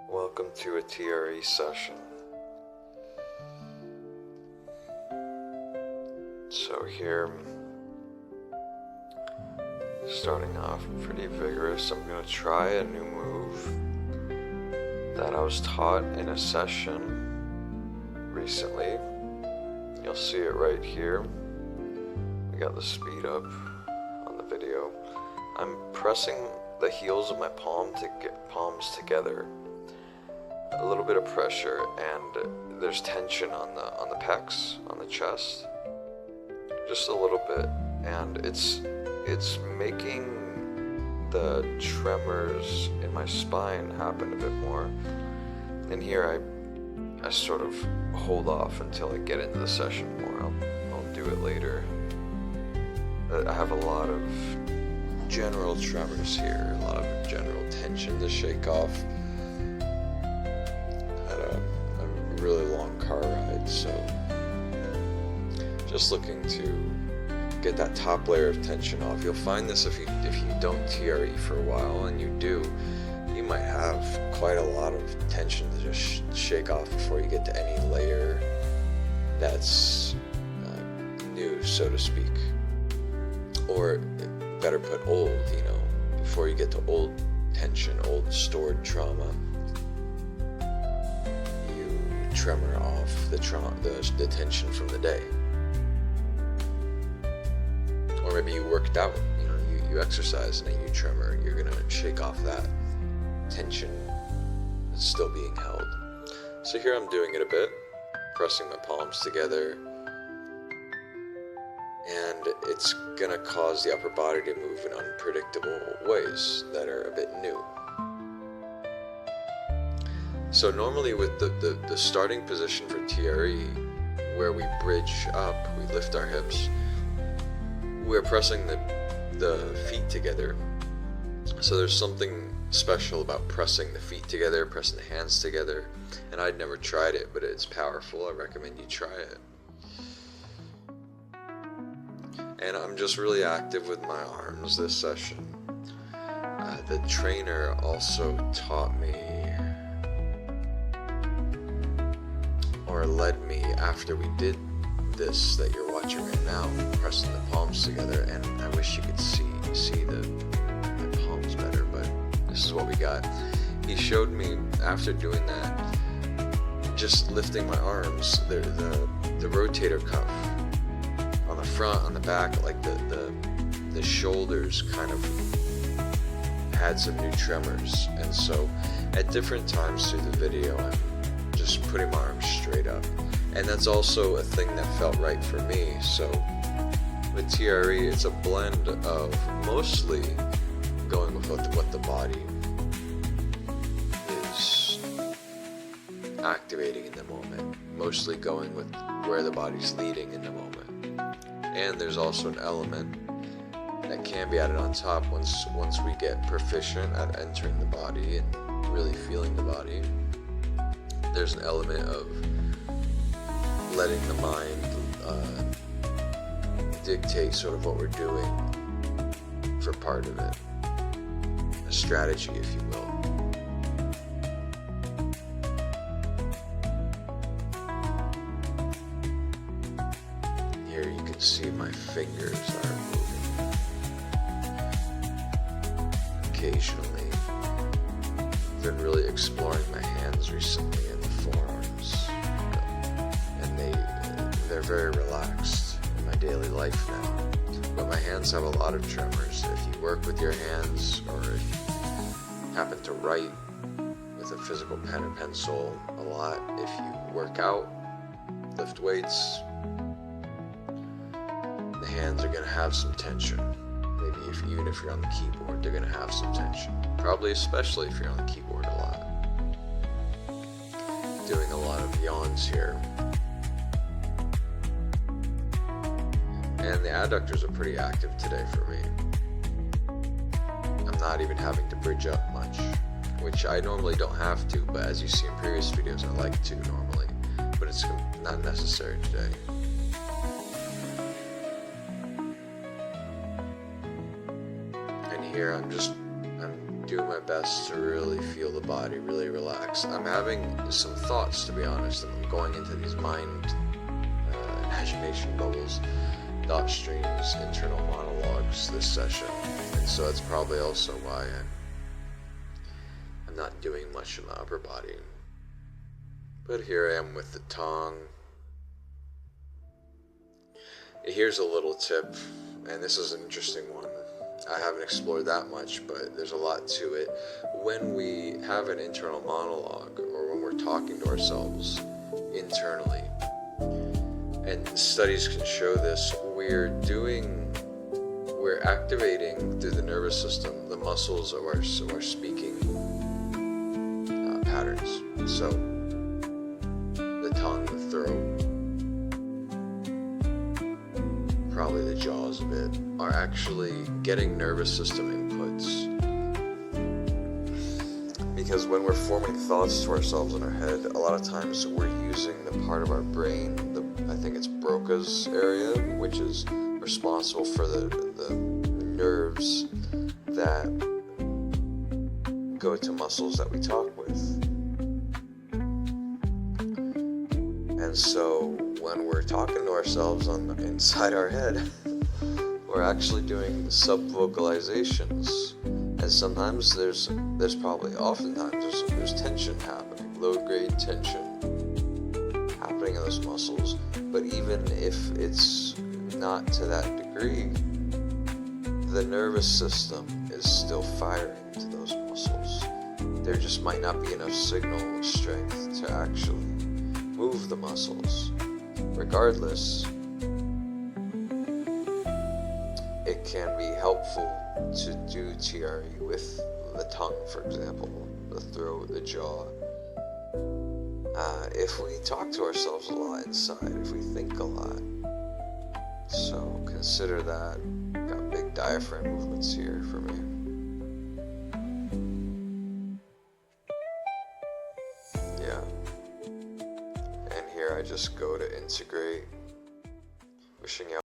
Welcome to a TRE session. So here, starting off pretty vigorous, I'm going to try a new move that I was taught in a session recently. You'll see it right here. We got the speed up on the video. I'm pressing the heels of my palms together. A little bit of pressure, and there's tension on the pecs, on the chest, just a little bit, and it's making the tremors in my spine happen a bit more. And here I sort of hold off until I get into the session more. I'll do it later. I have a lot of general tremors here, a lot of general tension to shake off. Had a really long car ride, so just looking to get that top layer of tension off. You'll find this if you don't TRE for a while, and you do, you might have quite a lot of tension to just shake off before you get to any layer that's new, so to speak. Or better put, old, before you get to old tension, old stored trauma. You tremor off the tension from the day. Or maybe you worked out, you exercise and then you tremor. You're gonna shake off that tension that's still being held. So here I'm doing it a bit, pressing my palms together, and it's gonna cause the upper body to move in unpredictable ways that are a bit new. So normally with the starting position for TRE, where we bridge up, we lift our hips, we're pressing the feet together. So there's something special about pressing the feet together, pressing the hands together, and I'd never tried it, but it's powerful. I recommend you try it. And I'm just really active with my arms this session. The trainer also taught me, or led me after we did this that you're watching right now, pressing the palms together, and I wish you could see my palms better, but this is what we got. He showed me after doing that, just lifting my arms, the rotator cuff on the front, on the back, like the shoulders kind of had some new tremors. And so at different times through the video, I'm just putting my arms straight up. And that's also a thing that felt right for me. So with TRE, it's a blend of mostly going with what the body is activating in the moment, mostly going with where the body's leading in the moment. And there's also an element that can be added on top once we get proficient at entering the body and really feeling the body. There's an element of letting the mind dictate sort of what we're doing for part of it. A strategy, if you will. Here you can see my fingers are moving occasionally. I've been really exploring my hands recently and the forearms, and they're very relaxed in my daily life now. But my hands have a lot of tremors. If you work with your hands, or if you happen to write with a physical pen or pencil a lot, if you work out, lift weights, the hands are going to have some tension. Maybe even if you're on the keyboard, they're going to have some tension. Probably especially if you're on the keyboard a lot. Doing a lot of yawns here. And the adductors are pretty active today for me. I'm not even having to bridge up much, which I normally don't have to, but as you see in previous videos, I like to normally, but it's not necessary today. And here I'm do my best to really feel the body, really relax. I'm having some thoughts, to be honest, and I'm going into these mind imagination bubbles, thought streams, internal monologues this session. And so that's probably also why I'm not doing much in the upper body. But here I am with the tongue. Here's a little tip, and this is an interesting one. I haven't explored that much, but there's a lot to it. When we have an internal monologue, or when we're talking to ourselves internally, and studies can show this, we're activating through the nervous system the muscles of our speaking patterns. So the tongue, the throat, probably the jaws a bit, are actually getting nervous system inputs. Because when we're forming thoughts to ourselves in our head, a lot of times we're using the part of our brain, I think it's Broca's area, which is responsible for the nerves that go to muscles that we talk with. And so when we're talking to ourselves inside our head, we're actually doing sub-vocalizations. And sometimes oftentimes there's tension happening, low-grade tension happening in those muscles. But even if it's not to that degree, the nervous system is still firing to those muscles. There just might not be enough signal strength to actually move the muscles. Regardless, it can be helpful to do TRE with the tongue, for example, the throat, the jaw. If we talk to ourselves a lot inside, if we think a lot. So consider that. Got big diaphragm movements here for me. Yeah. And here I just go to integrate. Wishing you